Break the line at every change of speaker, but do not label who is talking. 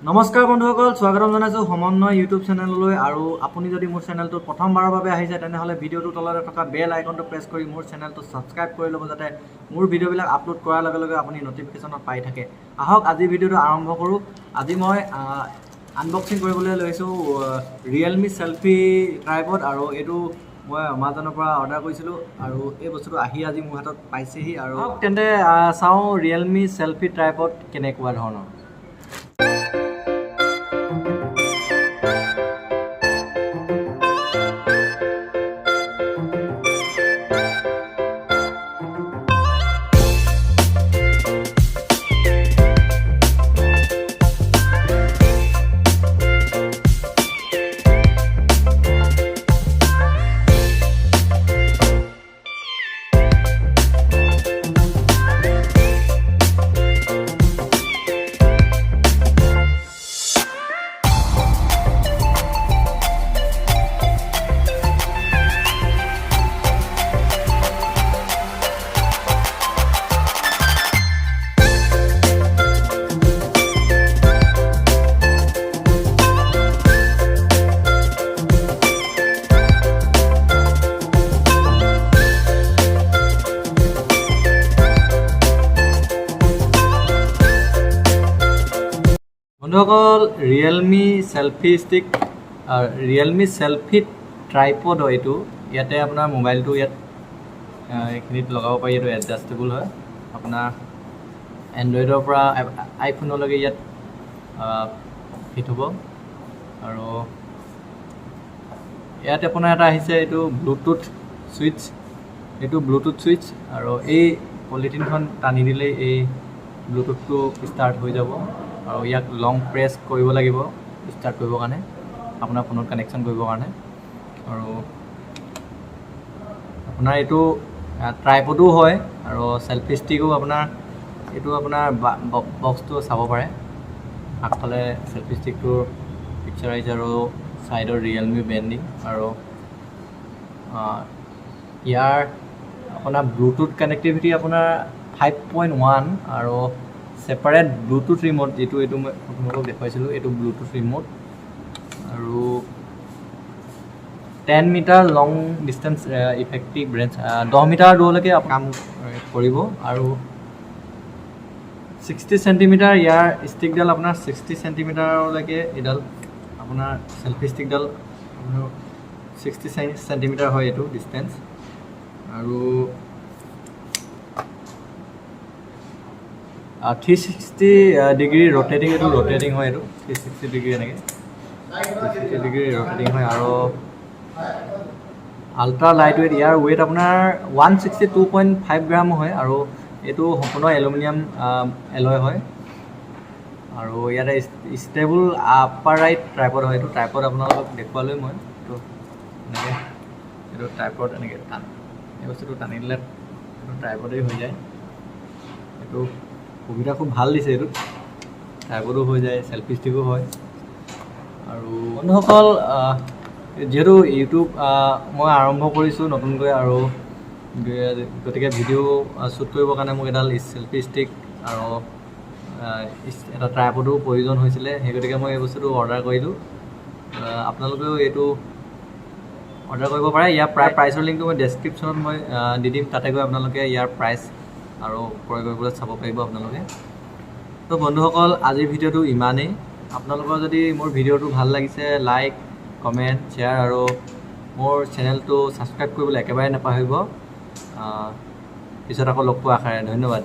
নমস্কাৰ বন্ধুসকল, স্বাগতম জনাইছোঁ সমন্বয় ইউটিউব চেনেললৈ। আৰু আপুনি যদি মোৰ চেনেলটো প্ৰথমবাৰৰ বাবে আহিছে তেনেহ'লে ভিডিঅ'টোৰ তলতে থকা বেল আইকনটো প্ৰেছ কৰি মোৰ চেনেলটো ছাবস্ক্ৰাইব কৰি ল'ব, যাতে মোৰ ভিডিঅ'বিলাক আপলোড কৰাৰ লগে লগে আপুনি নটিফিকেশ্যনত পাই থাকে। আহক আজি ভিডিঅ'টো আৰম্ভ কৰোঁ। আজি মই আনবক্সিং কৰিবলৈ লৈছোঁ ৰিয়েলমি চেলফি ট্ৰাইপড, আৰু এইটো মই আমাজনৰ পৰা অৰ্ডাৰ কৰিছিলোঁ আৰু এই বস্তুটো আহি আজি মোৰ হাতত পাইছেহি। আৰু তেন্তে চাওঁ ৰিয়েলমি চেলফি ট্ৰাইপড কেনেকুৱা ধৰণৰ। বন্ধুসকল, Realme selfie stick, Realme selfie tripod হয় এইটো। ইয়াতে আপোনাৰ মোবাইলটো ইয়াত এইখিনিত লগাব পাৰি। এইটো এডজাষ্টেবল হয়, আপোনাৰ এণ্ড্ৰইডৰ পৰা আইফোনলৈকে ইয়াত ফিট হ'ব। আৰু ইয়াত আপোনাৰ এটা আহিছে, এইটো ব্লুটুথ ছুইচ, আৰু এই পলিথিনখন টানি দিলেই এই ব্লুটুথটো ষ্টাৰ্ট হৈ যাব। আৰু ইয়াক লং প্ৰেছ কৰিব লাগিব ষ্টাৰ্ট কৰিবৰ কাৰণে, আপোনাৰ ফোনত কানেকশ্যন কৰিবৰ কাৰণে। আৰু আপোনাৰ এইটো ট্ৰাইপডো হয় আৰু চেলফি ষ্টিকো। এইটো আপোনাৰ বক্সটো চাব পাৰে, আগফালে চেলফি ষ্টিকটোৰ পিকচাৰ আহিছে আৰু ছাইডৰ ৰিয়েলমি ব্ৰেণ্ডিং। আৰু ইয়াৰ আপোনাৰ ব্লুটুথ কানেক্টিভিটি আপোনাৰ 5.1 আৰু ছেপাৰেট ব্লুটুথ ৰিম'ট, এইটো মই আপোনালোকক দেখুৱাইছিলোঁ। এইটো ব্লুটুথ ৰিম'ট আৰু 10 মিটাৰ লং ডিষ্টেঞ্চ ইফেক্টিভ ৰেঞ্জ, 10 মিটাৰ দূৰলৈকে কাম কৰিব। আৰু 60 চেণ্টিমিটাৰ ইয়াৰ ষ্টিকডাল, আপোনাৰ 60 চেণ্টিমিটাৰলৈকে এইডাল আপোনাৰ চেলফি ষ্টিকডাল 60 চেণ্টিমিটাৰ হয় এইটো ডিষ্টেঞ্চ। আৰু 360 ডিগ্ৰী ৰোটেটিং, এইটো ৰোটেটিং হয়। এইটো 360 ডিগ্ৰী এনেকৈ 360 ডিগ্ৰী ৰোটেটিং হয়। আৰু আল্ট্ৰা লাইট ৱেইট, ইয়াৰ ৱেইট আপোনাৰ 162.5 গ্ৰাম হয়। আৰু এইটো সম্পূৰ্ণ এলুমিনিয়াম এলয় হয়। আৰু ইয়াতে ষ্টেবল আপাৰ ৰাইট ট্ৰাইপড হয়। এইটো ট্ৰাইপড আপোনালোকক দেখুৱালৈ মই এইটো এনেকৈ, এইটো ট্ৰাইপড এনেকৈ এই বস্তুটো টানি দিলে এইটো ট্ৰাইপডেই হৈ যায়। এইটো সুবিধা খুব ভাল দিছে, এইটোত ট্ৰাইপডো হৈ যায়, চেলফি ষ্টিকো হয়। আৰু বন্ধুসকল, যিহেতু ইউটিউব মই আৰম্ভ কৰিছোঁ নতুনকৈ, আৰু গতিকে ভিডিঅ' শ্বুট কৰিবৰ কাৰণে মোক এডাল চেলফি ষ্টিক আৰু এটা ট্ৰাইপডো প্ৰয়োজন হৈছিলে। সেই গতিকে মই এই বস্তুটো অৰ্ডাৰ কৰিলোঁ। আপোনালোকেও এইটো অৰ্ডাৰ কৰিব পাৰে। ইয়াৰ প্ৰাইচৰ লিংকটো মই ডেছক্ৰিপশ্যনত মই দি দিম, তাতে গৈ আপোনালোকে ইয়াৰ প্ৰাইচ আৰু ক্ৰয় কৰিবলৈ চাব পাৰিব আপোনালোকে। তো বন্ধুসকল, আজিৰ ভিডিঅ'টো ইমানেই। আপোনালোকৰ যদি মোৰ ভিডিঅ'টো ভাল লাগিছে, লাইক, কমেণ্ট, শ্বেয়াৰ আৰু মোৰ চেনেলটো ছাবস্ক্ৰাইব কৰিবলৈ একেবাৰে নাপাহৰিব। পিছত আকৌ লগ পোৱা আশাৰে ধন্যবাদ।